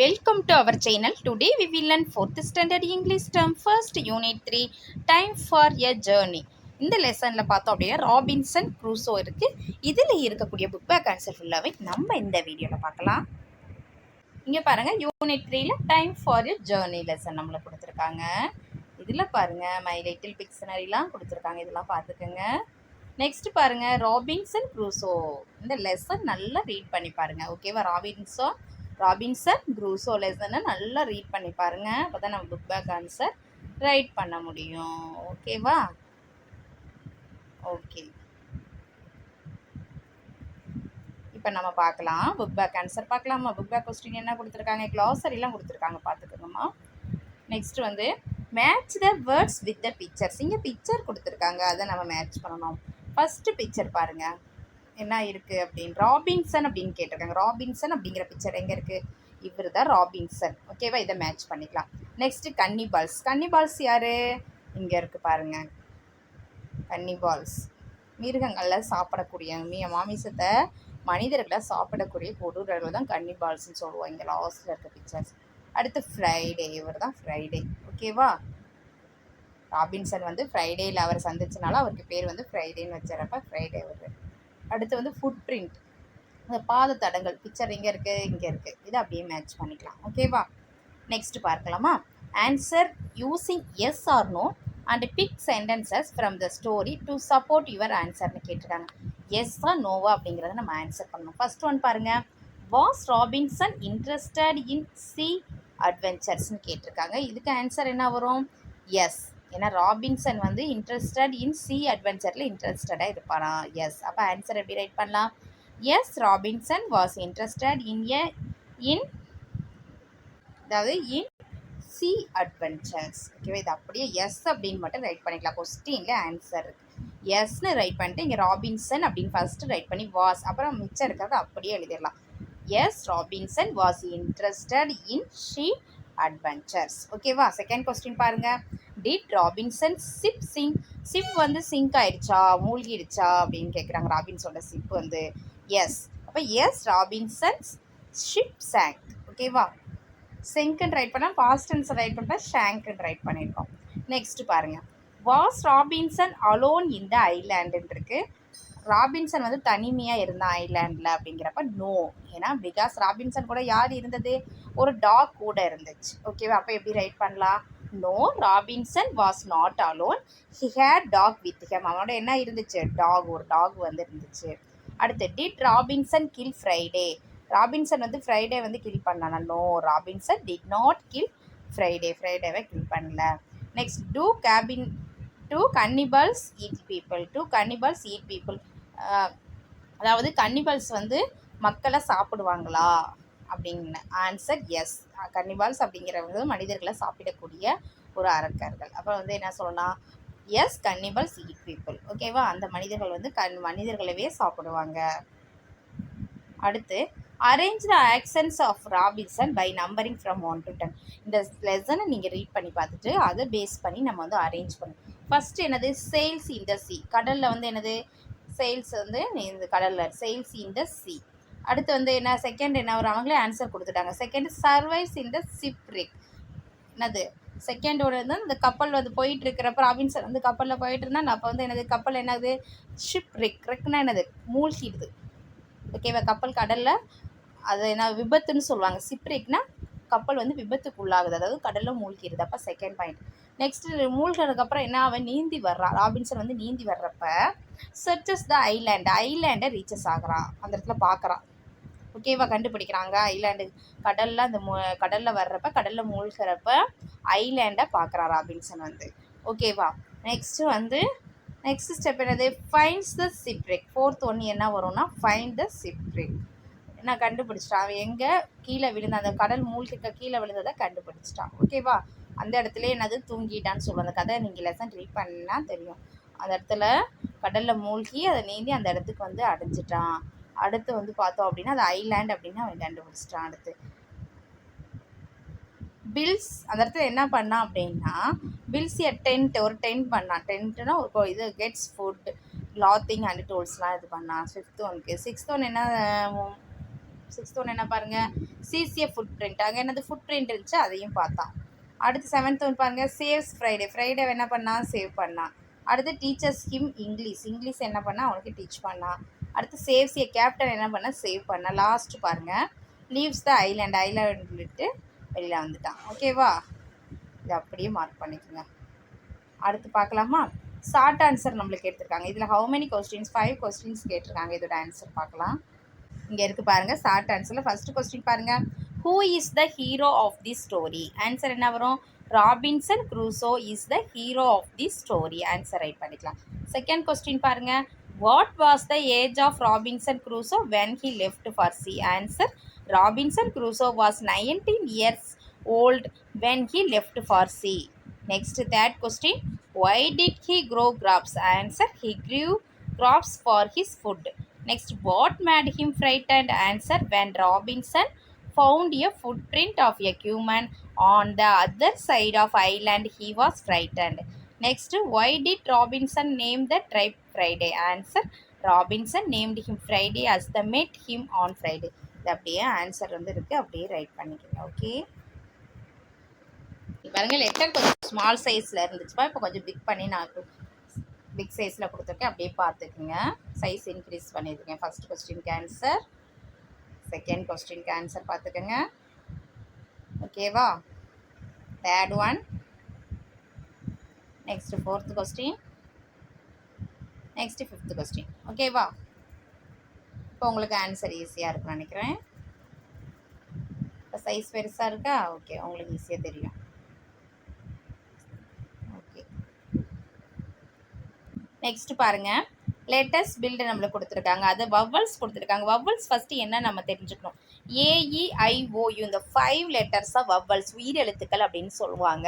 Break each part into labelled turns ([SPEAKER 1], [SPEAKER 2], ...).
[SPEAKER 1] Welcome to our channel. Today we will learn 4th standard English term 1st unit 3 time for a journey. இந்த லெசனில் பார்த்தோம் அப்படின்னா Robinson Crusoe இருக்குது. இதில் இருக்கக்கூடிய புக் பேக் ஆன்சர் ஃபுல்லாகவே நம்ம இந்த வீடியோவில் பார்க்கலாம். இங்கே பாருங்கள் யூனிட் 3ல time for a journey lesson நம்மளை கொடுத்துருக்காங்க. இதில் பாருங்கள் மை லிட்டில் பிக்ஷனரிலாம் கொடுத்துருக்காங்க. இதெல்லாம் பார்த்துக்கோங்க. நெக்ஸ்ட் பாருங்கள் ராபின்சன் க்ரூசோ. இந்த லெசன் நல்லா ரீட் பண்ணி பாருங்கள். ஓகேவா? ராபின்சன் க்ரூசோ லெசனை நல்லா ரீட் பண்ணி பாருங்கள். அப்போ தான் நம்ம புக் பேக் ஆன்சர் ரைட் பண்ண முடியும். ஓகேவா? ஓகே, இப்போ நம்ம பார்க்கலாம் புக் பேக் ஆன்சர் பார்க்கலாமா? புக் பேக் கொஸ்டின் என்ன கொடுத்துருக்காங்க? க்ளாசரிலாம் கொடுத்துருக்காங்க, பார்த்துக்கோங்கம்மா. நெக்ஸ்ட் வந்து match the words with the pictures. இங்கே பிக்சர் கொடுத்துருக்காங்க, அதை நம்ம மேட்ச் பண்ணணும். ஃபஸ்ட்டு பிக்சர் பாருங்கள் என்ன இருக்குது அப்படின்னு, ராபின்சன் அப்படின்னு கேட்டிருக்காங்க. ராபின்சன் அப்படிங்கிற பிக்சர் எங்கே இருக்குது? இவர் தான் ராபின்சன். ஓகேவா? இதை மேட்ச் பண்ணிக்கலாம். நெக்ஸ்ட்டு கன்னிபால்ஸ். கன்னிபால்ஸ் யார்? இங்கே இருக்குது பாருங்கள். கன்னிபால்ஸ் மிருகங்களில் சாப்பிடக்கூடிய மாமிசத்தை மனிதர்களை சாப்பிடக்கூடிய கொடூரர்கள் தான் கன்னிபால்ஸ்ன்னு சொல்லுவோம். இங்கே லாஸ்ட்டில் இருக்க பிக்சர்ஸ். அடுத்து ஃப்ரைடே. இவர் தான் ஃப்ரைடே. ஓகேவா? ராபின்சன் வந்து ஃப்ரைடேயில் அவர் சந்திச்சனால அவருக்கு பேர் வந்து ஃப்ரைடேன்னு வச்சுறப்ப ஃப்ரைடே வருது. அடுத்து வந்து ஃபுட் பிரிண்ட், அந்த பாத தடங்கள். பிக்சர் இங்கே இருக்குது, இங்கே இருக்குது. இதை அப்படியே மேட்ச் பண்ணிக்கலாம். ஓகேவா? நெக்ஸ்ட் பார்க்கலாமா? Answer using yes or no and pick sentences from the story to support your ஆன்சர்னு கேட்டிருக்காங்க. எஸ்ஸா நோவா அப்படிங்கிறத நம்ம ஆன்சர் பண்ணணும். ஃபர்ஸ்ட் ஒன் பாருங்கள். Was Robinson interested in sea அட்வென்ச்சர்ஸ்னு கேட்டிருக்காங்க. இதுக்கு ஆன்சர் என்ன வரும்? எஸ். ஏன்னா ராபின்சன் வந்து இன்ட்ரெஸ்டட் இன் சி அட்வென்ச்சரில் இன்ட்ரெஸ்டடாக இருப்பாரா? எஸ். அப்போ ஆன்சர் எப்படி ரைட் பண்ணலாம்? Yes, Robinson was interested in அதாவது இன் சி அட்வென்ச்சர்ஸ். ஓகேவா? இது அப்படியே எஸ் அப்படின்னு மட்டும் ரைட் பண்ணிக்கலாம். கொஸ்டினில் ஆன்சர் எஸ்ன்னு ரைட் பண்ணிட்டு இங்கே ராபின்சன் அப்படின்னு ஃபஸ்ட்டு ரைட் பண்ணி வாஸ், அப்புறம் மிச்சம் இருக்கிறத அப்படியே எழுதிடலாம். Yes, Robinson was interested in sea adventures. ஓகேவா? செகண்ட் கொஸ்டின் பாருங்கள். Did Robinson ship sink. Ship வந்து சிங்க் ஆயிடுச்சா, மூழ்கிடுச்சா அப்படின்னு கேட்குறாங்க. ராபின்சனோட ஷிப் வந்து எஸ். அப்போ எஸ், ராபின்சன் ஷிப் சாங்க். ஓகேவா? சிங்க்னு ரைட் பண்ணால் பாஸ்ட் டென்ஸ் ரைட் பண்ணால் ஷாங்க்னு ரைட் பண்ணியிருக்கோம். நெக்ஸ்ட் பாருங்கள். Was Robinson alone in the ஐலாண்டுன்னு இருக்குது. ராபின்சன் வந்து தனிமையாக இருந்தான் ஐலாண்டில் அப்படிங்கிறப்ப நோ. ஏன்னா பிகாஸ் ராபின்சன் கூட யார் இருந்தது? ஒரு டாக் கூட இருந்துச்சு. ஓகேவா? அப்போ எப்படி ரைட் பண்ணலாம்? No, Robinson was not alone, he had dog with him. அவனோட என்ன இருந்துச்சு? டாக். ஒரு டாக் வந்து இருந்துச்சு. அடுத்து did Robinson kill Friday. Robinson வந்து ஃப்ரைடே வந்து கில் பண்ணானா? No, Robinson did not kill Friday. ஃப்ரைடேவை கில் பண்ணல. Next do cannibals eat people. Do cannibals eat people. அதாவது கன்னிபல்ஸ் வந்து மக்களை சாப்பிடுவாங்களா அப்படின்னு ஆன்சர் எஸ். கன்னிபால்ஸ் அப்படிங்கிறவங்க மனிதர்களை சாப்பிடக்கூடிய ஒரு அரக்கர்கள். அப்போ வந்து என்ன சொல்லலாம்? Yes, cannibals eat people. ஓகேவா? அந்த மனிதர்கள் வந்து மனிதர்களவே சாப்பிடுவாங்க. அடுத்து arrange the actions of Robinson by numbering from 1 to 10. இந்த லெசனை நீங்கள் ரீட் பண்ணி பார்த்துட்டு அதை பேஸ் பண்ணி நம்ம வந்து அரேஞ்ச் பண்ணணும். ஃபஸ்ட்டு என்னது? Sales in the C. கடலில் வந்து என்னது? சேல்ஸ் வந்து இந்த கடலில் சேல்ஸ் இன் த சி. அடுத்து வந்து என்ன? செகண்ட் என்ன வரும்? அவங்களே ஆன்சர் கொடுத்துட்டாங்க. செகண்ட் சர்வைஸ் இன் த ஷிப்ரிக். என்னது? செகண்டோட வந்து இந்த கப்பல் வந்து போயிட்டு இருக்கிறப்ப ராபின்சன் வந்து கப்பலில் போயிட்டு இருந்தால் அப்போ வந்து என்னது? கப்பல் என்னது? ஷிப்ரிக். ரெக்னா என்னது? மூழ்கிடுது. ஓகேவா? கப்பல் கடலில் அது என்ன விபத்துன்னு சொல்லுவாங்க. ஷிப்ரிக்னா கப்பல் வந்து விபத்துக்கு உள்ளாகுது, அதாவது கடலில் மூழ்கிடுது. அப்போ செகண்ட் பாயிண்ட். நெக்ஸ்ட்டு மூழ்கினதுக்கப்புறம் என்ன? அவன் நீந்தி வர்றான். ராபின்சன் வந்து நீந்தி வர்றப்ப சர்ச்சஸ் த ஐலாண்டை ரீச்சஸ் ஆகிறான். அந்த இடத்துல பார்க்குறான். ஓகேவா? கண்டுபிடிக்கிறாங்க ஐலாண்டு. கடலில் அந்த கடலில் வர்றப்ப கடலில் மூழ்கிறப்ப ஐலாண்டை பார்க்குறான் ராபின்சன் வந்து. ஓகேவா? நெக்ஸ்ட்டு வந்து நெக்ஸ்ட் ஸ்டெப் என்னது? ஃபைண்ட்ஸ் த ஷிப்ரிக். ஃபோர்த் ஒன்று என்ன வரும்னா ஃபைண்ட் த ஷிப்ரிக். என்ன கண்டுபிடிச்சிட்டான்? அவன் எங்கே கீழே விழுந்த அந்த கடல் மூழ்கிக்க கீழே விழுந்ததை கண்டுபிடிச்சிட்டான். ஓகேவா? அந்த இடத்துல என்னது? தூங்கிட்டான்னு சொல்லுவோம். அந்த கதை நீங்கள் லெசன் ரீட் பண்ணால் தெரியும். அந்த இடத்துல கடலில் மூழ்கி அதை நீந்தி அந்த இடத்துக்கு வந்து அடைஞ்சிட்டான். அடுத்து வந்து பார்த்தோம் அப்படின்னா அது ஐலாண்ட் அப்படின்னு அவன் கண்டுபிடிச்சிட்டான். அடுத்து பில்ஸ் அந்த இடத்துல என்ன பண்ணான் அப்படின்னா பில்ஸ் ஒரு டென்ட் பண்ணான். டென்ட்னா ஒரு இது கெட்ஸ் ஃபுட் கிளாத்திங் அண்ட் டூல்ஸ்லாம் இது பண்ணான். ஃபிஃப்த் ஒனுக்கு. சிக்ஸ்த் ஒன் என்ன? சிக்ஸ்த் ஒன் என்ன பாருங்கள், சிசிஏ ஃபுட் பிரிண்ட். அங்கே என்னது ஃபுட் பிரிண்ட் இருந்துச்சு, அதையும் பார்த்தான். அடுத்து செவன்த் ஒன் பாருங்கள், சேவ்ஸ் ஃப்ரைடே. ஃப்ரைடே என்ன பண்ணால் சேவ் பண்ணான். அடுத்து டீச்சர்ஸ் ஹிம் இங்கிலீஷ் என்ன பண்ணால் அவனுக்கு டீச் பண்ணான். அடுத்து சேவ்ஸ் ஏ கேப்டன் என்ன பண்ணால் சேவ் பண்ணான். லாஸ்ட் பாருங்கள், லீவ்ஸ் த ஐலாண்ட் விட்டு வெளியில் வந்துட்டான். ஓகேவா, இது அப்படியே மார்க் பண்ணிக்கோங்க. அடுத்து பார்க்கலாமா, ஷார்ட் ஆன்சர் நம்மளுக்கு எடுத்துருக்காங்க. இதில் ஹவு மெனி கொஸ்டின்ஸ், 5 கொஸ்டின்ஸ் கேட்டிருக்காங்க. இதோட ஆன்சர் பார்க்கலாம். இங்கே இருக்குது பாருங்கள், ஷார்ட் ஆன்சரில் ஃபஸ்ட்டு கொஸ்டின் பாருங்கள், who is the hero of the story. Answer என்ன வரும், Robinson Crusoe is the hero of the story. Answer write பண்ணிக்கலாம். செகண்ட் கொஸ்டின் பாருங்கள், what was the age of Robinson Crusoe when he left for sea. Answer, Robinson Crusoe was 19 years old when he left for sea. Next, third question, why did he grow crops. Answer, he grew crops for his food. Next, what made him frightened. Answer, when Robinson found a footprint of a human on the other side of island, he was frightened. Next, why did Robinson name the tribe Friday. Answer, Robinson named him Friday as they met him on Friday. இது அப்படியே answer வந்து இருக்குது, அப்படியே right பண்ணிக்கோங்க. Okay, பாருங்க letter கொஞ்சம் small சைஸில் இருந்துச்சுப்பா, இப்போ கொஞ்சம் பிக் பண்ணி நான் பிக் சைஸில் கொடுத்துருக்கேன், அப்படியே பார்த்துக்குங்க. சைஸ் இன்க்ரீஸ் பண்ணியிருக்கேன். ஃபஸ்ட் கொஸ்டினுக்கு ஆன்சர், செகண்ட் கொஸ்டினுக்கு ஆன்சர் பார்த்துக்கோங்க. ஓகேவா, third one, next fourth question, next fifth question. ஓகேவா, இப்போ உங்களுக்கு ஆன்சர் ஈஸியாக இருக்குன்னு நினைக்கிறேன். இப்போ சைஸ் பெருசாக இருக்கா, ஓகே, உங்களுக்கு ஈஸியாக தெரியும். ஓகே, நெக்ஸ்ட் பாருங்கள், லெட்டர்ஸ் பில்டு நம்மளுக்கு கொடுத்துருக்காங்க. அது வவ்வல்ஸ் கொடுத்துருக்காங்க. வவ்வல்ஸ் ஃபஸ்ட்டு என்ன நம்ம தெரிஞ்சுக்கணும், AEIOU இந்த 5 லெட்டர்ஸாக வவ்வல்ஸ், உயிர் எழுத்துக்கள் அப்படின்னு சொல்லுவாங்க.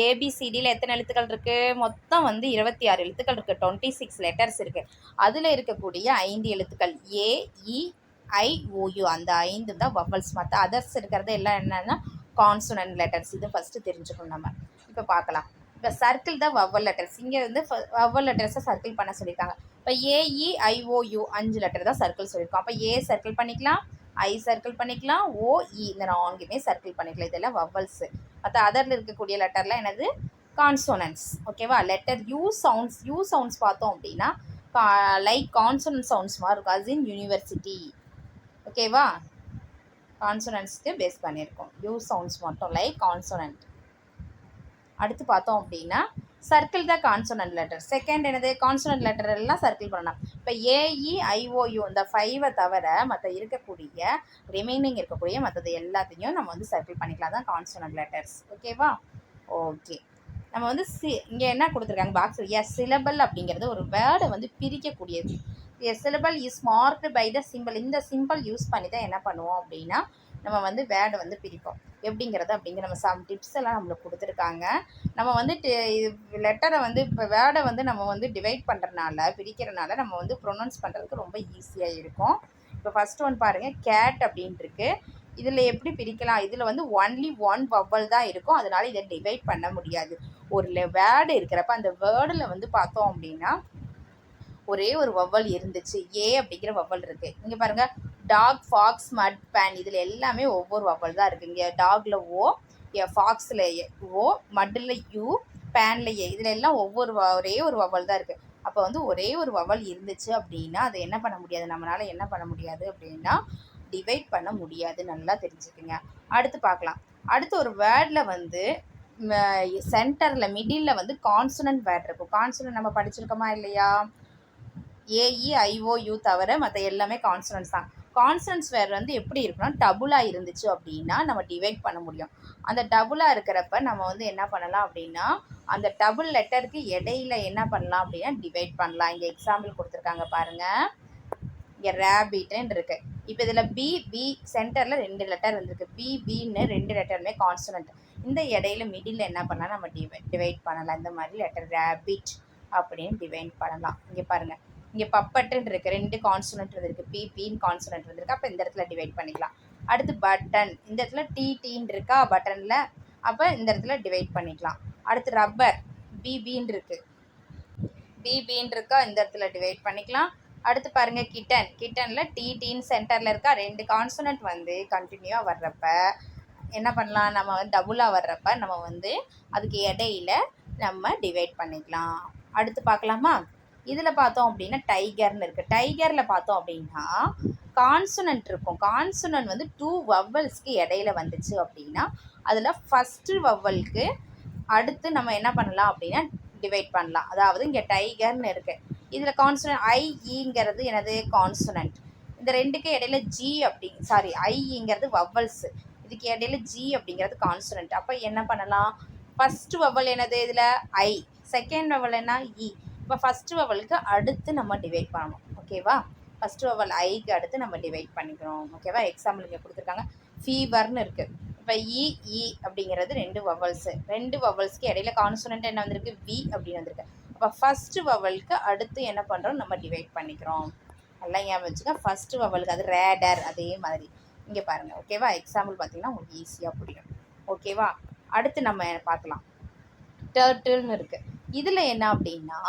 [SPEAKER 1] ABCDயில் எத்தனை எழுத்துக்கள் இருக்குது, மொத்தம் வந்து 26 எழுத்துக்கள் இருக்குது, 26 லெட்டர்ஸ் இருக்குது. அதில் இருக்கக்கூடிய 5 எழுத்துக்கள் AEIOU, அந்த 5 தான் வவ்வல்ஸ். மற்ற அதர்ஸ் இருக்கிறது எல்லாம் என்னென்னா கான்சனன்ட் லெட்டர்ஸ். இது ஃபஸ்ட்டு தெரிஞ்சுக்கணும் நம்ம. இப்போ பார்க்கலாம். இப்போ சர்க்கிள் தான் வவ்வல் லெட்டர்ஸ். இங்கே வந்து வவ்வல் லெட்டர்ஸை சர்க்கிள் பண்ண சொல்லியிருக்காங்க. இப்போ AEIOU 5 லெட்டர் தான் சர்க்கிள் சொல்லியிருக்கோம். அப்போ A சர்க்கிள் பண்ணிக்கலாம், I சர்க்கிள் பண்ணிக்கலாம், OE இந்த 4மே சர்க்கிள் பண்ணிக்கலாம். இதெல்லாம் வவ்வல்ஸு. மற்ற அதரில் இருக்கக்கூடிய லெட்டர்லாம் என்னது, கான்சோனன்ட்ஸ். ஓகேவா, லெட்டர் யூ சவுண்ட்ஸ் பார்த்தோம் அப்படின்னா லைக் கான்சோனன்ட் சவுண்ட்ஸ் மாதிரி இருக்கும். As in university. ஓகேவா, கான்சோனன்ட்ஸ்க்கு பேஸ் பண்ணியிருக்கோம். யூ சவுண்ட்ஸ் மட்டும் லைக் கான்சோனன்ட். அடுத்து பார்த்தோம் அப்படின்னா சர்க்கிள் தான் கான்சோனன்ட் லெட்டர். செகண்ட் என்னது, கான்சோனன்ட் லெட்டர் எல்லாம் சர்க்கிள் பண்ணலாம். இப்போ AEIOU இந்த 5 தவிர மற்ற இருக்கக்கூடிய ரிமைனிங் இருக்கக்கூடிய மற்றது எல்லாத்தையும் நம்ம வந்து சர்க்கிள் பண்ணிக்கலாம். தான் கான்சோனன்ட் லெட்டர்ஸ். ஓகேவா, ஓகே. நம்ம வந்து இங்கே என்ன கொடுத்துருக்காங்க பாக்ஸில், சிலபல் அப்படிங்கிறது ஒரு வேர்டை வந்து பிரிக்கக்கூடியது. Syllable is marked by the symbol. இந்த சிம்பிள் யூஸ் பண்ணி தான் என்ன பண்ணுவோம் அப்படின்னா நம்ம வந்து வேர்டை வந்து பிரிப்போம். எப்படிங்கிறது அப்படிங்கிற நம்ம சம் டிப்ஸ் எல்லாம் நம்மளுக்கு கொடுத்துருக்காங்க. நம்ம வந்து லெட்டரை வந்து இப்போ வேர்டை வந்து நம்ம வந்து டிவைட் பண்ணுறனால, பிரிக்கிறனால நம்ம வந்து ப்ரொனவுன்ஸ் பண்ணுறதுக்கு ரொம்ப ஈஸியாக இருக்கும். இப்போ ஃபஸ்ட் ஒன் பாருங்கள், கேட் அப்படின்ட்டு இருக்கு. இதில் எப்படி பிரிக்கலாம், இதில் வந்து ஒன்லி 1 வவ்வல் தான் இருக்கும், அதனால் இதை டிவைட் பண்ண முடியாது. ஒரு வேர்டு இருக்கிறப்ப அந்த வேர்டில் வந்து பார்த்தோம் அப்படின்னா ஒரே ஒரு வவ்வல் இருந்துச்சு, A அப்படிங்கிற வவ்வல் இருக்குது. இங்கே பாருங்கள், டாக், ஃபாக்ஸ், மட், பேன், இதில் எல்லாமே ஒவ்வொரு வவ்வல் தான் இருக்குது. இங்கே டாகில் O, ஃபாக்ஸில் O, மட்டில் U, பேனில் A, இதில் எல்லாம் ஒரே ஒரு வவ்வல் தான் இருக்குது. அப்போ வந்து ஒரே ஒரு வவ்வல் இருந்துச்சு அப்படின்னா அதை என்ன பண்ண முடியாது, நம்மளால் என்ன பண்ண முடியாது அப்படின்னா டிவைட் பண்ண முடியாது. நல்லா தெரிஞ்சுக்குங்க. அடுத்து பார்க்கலாம். அடுத்து ஒரு வேர்டில் வந்து சென்டரில் மிடில் வந்து கான்சனன்ட் வேர்ட் இருக்கும். கான்சனன்ட் நம்ம படிச்சிருக்கோமா இல்லையா, AEIOU தவிர மற்ற எல்லாமே கான்சனன்ட்ஸ் தான். கான்சனன்ட்ஸ் வேர் வந்து எப்படி இருக்குன்னா டபுளாக இருந்துச்சு அப்படின்னா நம்ம டிவைட் பண்ண முடியும். அந்த டபுளாக இருக்கிறப்ப நம்ம வந்து என்ன பண்ணலாம் அப்படின்னா அந்த டபுள் லெட்டருக்கு இடையில என்ன பண்ணலாம் அப்படின்னா டிவைட் பண்ணலாம். இங்கே எக்ஸாம்பிள் கொடுத்துருக்காங்க பாருங்கள். இங்கே ரேபிட்ன்னு இருக்குது. இப்போ இதில் பி சென்டரில் 2 லெட்டர் வந்திருக்கு. பின்னு 2 லெட்டருமே கான்சனன்ட். இந்த இடையில மிடில் என்ன பண்ணலாம், நம்ம டிவைட் பண்ணலாம். இந்த மாதிரி லெட்டர் ரேபிட் அப்படின்னு டிவைட் பண்ணலாம். இங்கே பாருங்கள், இங்கே பப்பட்டுன்னு இருக்குது, 2 கான்சனன்ட் வந்துருக்கு, பின்னு கான்சனன்ட் வந்துருக்கு. அப்போ இந்த இடத்துல டிவைட் பண்ணிக்கலாம். அடுத்து பட்டன், இந்த இடத்துல டின்னு இருக்கா பட்டனில், அப்போ இந்த இடத்துல டிவைட் பண்ணிக்கலாம். அடுத்து ரப்பர், பின்னு இருக்குது, பின்னு இருக்கா, இந்த இடத்துல டிவைட் பண்ணிக்கலாம். அடுத்து பாருங்க கிட்டன். கிட்டன்ல டீன்னு சென்டரில் இருக்கா. 2 கான்சனன்ட் வந்து கண்டினியூவாக வர்றப்ப என்ன பண்ணலாம், நம்ம வந்து டபுளாக வர்றப்ப நம்ம வந்து அதுக்கு இடையில நம்ம டிவைட் பண்ணிக்கலாம். அடுத்து பார்க்கலாமா. இதில் பார்த்தோம் அப்படின்னா டைகர்னு இருக்குது. டைகரில் பார்த்தோம் அப்படின்னா கான்சனன்ட் இருக்கும். கான்சனன்ட் வந்து 2 வவ்வல்ஸ்க்கு இடையில வந்துச்சு அப்படின்னா அதில் ஃபஸ்ட்டு வவ்வலுக்கு அடுத்து நம்ம என்ன பண்ணலாம் அப்படின்னா டிவைட் பண்ணலாம். அதாவது இங்கே டைகர்னு இருக்குது. இதில் கான்சனன்ட் ஐங்கிறது எனது கான்சனன்ட். இந்த ரெண்டுக்கு இடையில ஜி ஐங்கிறது வவ்வல்ஸு. இதுக்கு இடையில ஜி அப்படிங்கிறது கான்சனன்ட். அப்போ என்ன பண்ணலாம், ஃபஸ்ட்டு வவ்வல் என்னது இதில் ஐ, செகண்ட் வவ்வல் என்ன இ. இப்போ ஃபஸ்ட்டு வவ்வலுக்கு அடுத்து நம்ம டிவைட் பண்ணணும். ஓகேவா. ஃபஸ்ட்டு வவ்வல் ஐக்கு அடுத்து நம்ம டிவைட் பண்ணிக்கிறோம். ஓகேவா. எக்ஸாம்பிள் இங்கே கொடுத்துருக்காங்க ஃபீவர்னு இருக்குது. இப்போ இ அப்படிங்கிறது 2 வவ்வல்ஸு. 2 வவ்வல்ஸ்க்கு இடையில கான்சனன்ட் என்ன வந்திருக்கு, வி அப்படின்னு வந்திருக்கு. அப்போ ஃபஸ்ட்டு வவ்வலுக்கு அடுத்து என்ன பண்ணுறோம், நம்ம டிவைட் பண்ணிக்கிறோம். நல்லா ஞாபகம் வச்சுக்க. ஃபஸ்ட்டு வவ்வலுக்கு அது ரேடர், அதே மாதிரி இங்கே பாருங்கள். ஓகேவா. எக்ஸாம்பிள் பார்த்தீங்கன்னா உங்களுக்கு ஈஸியாக புரியும். ஓகேவா. அடுத்து நம்ம பார்க்கலாம் டர்ட்டில்னு இருக்குது. இதில் என்ன அப்படின்னா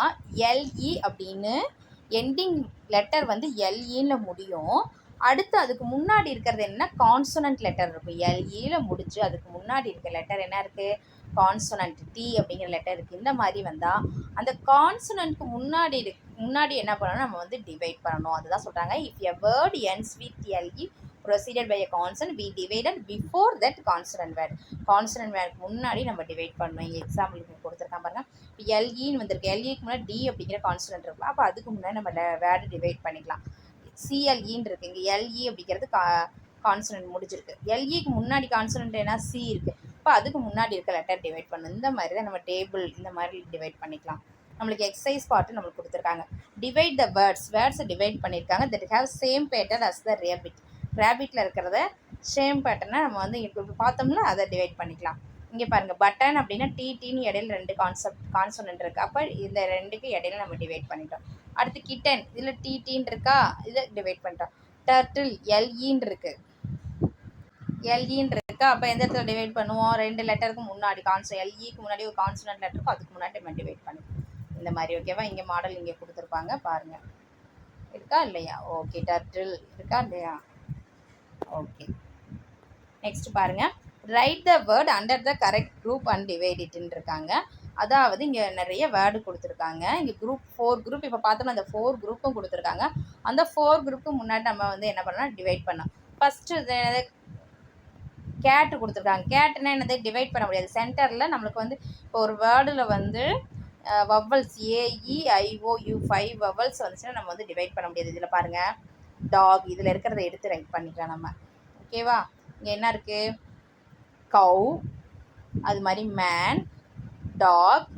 [SPEAKER 1] எல்இ அப்படின்னு எண்டிங் லெட்டர் வந்து எல்இன்னு முடியும். அடுத்து அதுக்கு முன்னாடி இருக்கிறது என்ன, கான்சனன்ட் லெட்டர் இருக்கும். எல்இயில் முடிச்சு அதுக்கு முன்னாடி இருக்க லெட்டர் என்ன இருக்குது, கான்சனன்ட் டி அப்படிங்கிற லெட்டர் இருக்குது. இந்த மாதிரி வந்தால் அந்த கான்சனன்ட்க்கு முன்னாடி என்ன பண்ணணும், நம்ம வந்து டிவைட் பண்ணணும். அதுதான் சொல்கிறாங்க, if a word ends with எல்இ proceeded by a consonant we divided before that consonant word. Consonant வேர்டுக்கு முன்னாடி நம்ம டிவைட் பண்ணணும். இங்கே எக்ஸாம்பிளுக்கு கொடுத்துருக்கான் பாருங்க. இப்போ எல்இன்னு வந்திருக்கு. எல்இக்கு முன்னாடி டி அப்படிங்கிற கான்சனன்ட் இருக்கலாம். அப்போ அதுக்கு முன்னாடி நம்ம வேர்டு டிவைட் பண்ணிக்கலாம். சிஎல்இன்னு இருக்குது. இங்கே எல்இ அப்படிங்கிறது கான்சனன்ட் முடிஞ்சிருக்கு. எல்இக்கு முன்னாடி கான்சனன்ட் என்ன சி இருக்குது. இப்போ அதுக்கு முன்னாடி இருக்க லெட்டர் டிவைட் பண்ணணும். இந்த மாதிரி தான் நம்ம டேபிள் இந்த மாதிரி டிவைட் பண்ணிக்கலாம். நம்மளுக்கு எக்ஸசைஸ் பார்ட்டு நம்மளுக்கு கொடுத்துருக்காங்க. டிவைட் த வேர்ட்ஸை டிவைட் பண்ணியிருக்காங்க. That have same pattern as the rabbit. ரேபிட்டில் இருக்கிறத சேம் பேட்டர்னை நம்ம வந்து இப்போ பார்த்தோம்னா அதை டிவைட் பண்ணிக்கலாம். இங்கே பாருங்கள், பட்டன் அப்படின்னா டின்னு இடையில 2 கான்சனன்ட் இருக்குது. அப்போ இந்த 2க்கு இடையில நம்ம டிவைட் பண்ணிட்டோம். அடுத்து கிட்டன், இதில் டின்னு இருக்கா, இதை டிவைட் பண்ணிட்டோம். டர்ட்டில் எல்இன்னு இருக்குது. அப்போ எந்த இடத்துல டிவைட் பண்ணுவோம், 2 லெட்டருக்கு முன்னாடி எல்இக்கு முன்னாடி ஒரு கான்சனன்ட் லெட்டர் இருக்கும், அதுக்கு முன்னாடி நம்ம டிவைட் பண்ணுவோம். இந்த மாதிரி. ஓகேவா. இங்கே மாடல் இங்கே கொடுத்துருப்பாங்க பாருங்கள். இருக்கா இல்லையா. ஓகே. டர்ட்டில் இருக்கா இல்லையா. ஓகே. நெக்ஸ்ட் பாருங்கள், write the word under the correct group and divide இட்ன்னு இருக்காங்க. அதாவது இங்கே நிறைய வேர்டு கொடுத்துருக்காங்க. இங்கே 4 குரூப் இப்போ பார்த்தோம்னா அந்த 4 குரூப்பும் கொடுத்துருக்காங்க. அந்த 4 குரூப்புக்கு முன்னாடி நம்ம வந்து என்ன பண்ணலாம், டிவைட் பண்ணலாம். ஃபஸ்ட்டு என்னது கேட்டு கொடுத்துருக்காங்க. கேட்டுன்னா என்னது, டிவைட் பண்ண முடியாது. சென்டரில் நம்மளுக்கு வந்து இப்போ ஒரு வேர்டில் வந்து வவ்வல்ஸ் ஏஇஐஓயு 5 வவ்வல்ஸ் வந்துச்சுன்னா நம்ம வந்து டிவைட் பண்ண முடியாது. இதில் பாருங்கள், டாக், இதில் இருக்கிறத எடுத்து ரைட் பண்ணிக்கலாம் நம்ம. ஓகேவா. இங்கே என்ன இருக்குது, கவ், அது மாதிரி மேன், டாக்,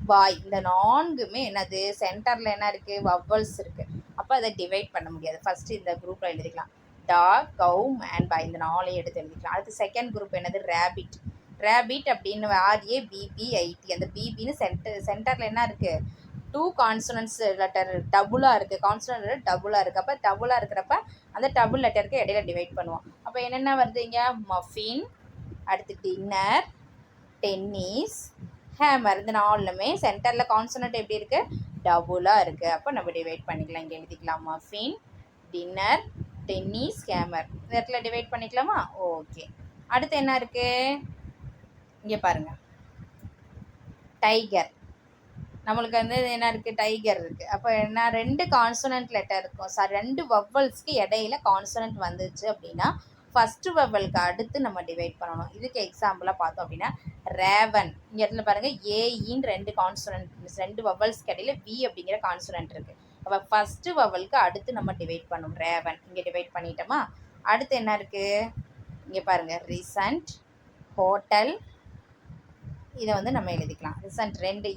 [SPEAKER 1] பாய். இந்த 4மே என்னது, சென்டரில் என்ன இருக்குது, வவ்வல்ஸ் இருக்குது. அப்போ அதை டிவைட் பண்ண முடியாது. ஃபஸ்ட்டு இந்த குரூப்பில் எழுதிக்கலாம். டாக், கவ், மேன், பாய். இந்த 4ஐயும் எடுத்து எழுதிக்கலாம். அடுத்து செகண்ட் குரூப் என்னது, ரேபிட். ரேபிட் அப்படின்னு RABBIT. அந்த பிபின்னு சென்டரில் என்ன இருக்குது, 2 கான்சனன்ட்ஸ் லெட்டர் டபுளாக இருக்குது. கான்சனன்ட் டபுளாக இருக்குது. அப்போ டபுளாக இருக்கிறப்ப அந்த டபுள் லெட்டருக்கு இடையில டிவைட் பண்ணுவோம். அப்போ என்னென்ன வருது இங்கே, மஃபின், அடுத்து டின்னர், டென்னிஸ், ஹேமர். இந்த 4லுமே சென்டரில் கான்சனன்ட் எப்படி இருக்குது, டபுளாக இருக்குது. அப்போ நம்ம டிவைட் பண்ணிக்கலாம். இங்கே எழுதிக்கலாம், மஃபின், டின்னர், டென்னிஸ், ஹேமர். இந்த இடத்துல டிவைட் பண்ணிக்கலாமா. ஓகே. அடுத்து என்ன இருக்குது, இங்கே பாருங்கள், டைகர். நம்மளுக்கு வந்து என்ன இருக்குது, டைகர் இருக்குது. அப்போ என்ன, 2 கான்சனன்ட் லெட்டர் இருக்கும். 2 வவ்வல்ஸ்க்கு இடையில கான்சனன்ட் வந்துச்சு அப்படின்னா ஃபஸ்ட்டு வவ்வலுக்கு அடுத்து நம்ம டிவைட் பண்ணணும். இதுக்கு எக்ஸாம்பிளாக பார்த்தோம் அப்படின்னா ரேவன். இங்கே இடத்துல பாருங்கள், ஏஇன்னு 2 கான்சனன்ட், 2 வவ்வல்ஸ்க்கு இடையில வி அப்படிங்கிற கான்சனன்ட் இருக்குது. அப்போ ஃபஸ்ட்டு வவ்வலுக்கு அடுத்து நம்ம டிவைட் பண்ணணும். ரேவன் இங்கே டிவைட் பண்ணிட்டோமா. அடுத்து என்ன இருக்குது, இங்கே பாருங்கள், ரிசன்ட், ஹோட்டல். இதை வந்து நம்ம எழுதிக்கலாம். ரிசன்ட் 2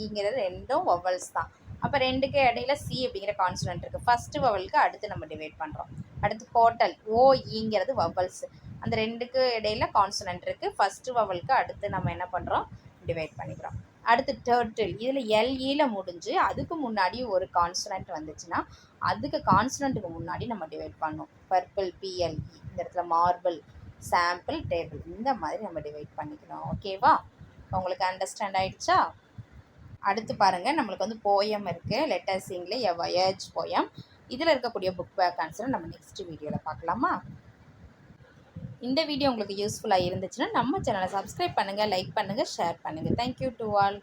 [SPEAKER 1] ஈங்கிறது 2ம் வவ்வல்ஸ் தான். அப்போ 2க்கு இடையில சி அப்படிங்கிற கான்சனன்ட் இருக்குது. ஃபஸ்ட்டு வவ்வலுக்கு அடுத்து நம்ம டிவைட் பண்ணுறோம். அடுத்து ஹோட்டல், ஓஇங்கிறது வவ்வல்ஸ். அந்த 2க்கு இடையில கான்சனன்ட் இருக்குது. ஃபஸ்ட்டு வவ்வலுக்கு அடுத்து நம்ம என்ன பண்ணுறோம், டிவைட் பண்ணிக்கிறோம். அடுத்து டர்ட்டில், இதில் எல்இயில் முடிஞ்சு அதுக்கு முன்னாடி ஒரு கான்சனன்ட் வந்துச்சுன்னா அதுக்கு கான்சனன்ட்டுக்கு முன்னாடி நம்ம டிவைட் பண்ணணும். Purple, BLE. இந்த இடத்துல மார்பிள், சாம்பிள், டேபிள். இந்த மாதிரி நம்ம டிவைட் பண்ணிக்கணும். ஓகேவா. உங்களுக்கு அண்டர்ஸ்டாண்ட் ஆகிடுச்சா. அடுத்து பாருங்கள், நம்மளுக்கு வந்து போயம் இருக்குது. லெட்டர் சிங்கில் எ வயேஜ் போயம். இதில் இருக்கக்கூடிய புக் பேக் ஆன்சரை நம்ம நெக்ஸ்ட் வீடியோவில் பார்க்கலாமா? இந்த வீடியோ உங்களுக்கு யூஸ்ஃபுல்லாக இருந்துச்சுன்னா நம்ம சேனலை சப்ஸ்கிரைப் பண்ணுங்கள், லைக் பண்ணுங்கள், ஷேர் பண்ணுங்கள். Thank you to all.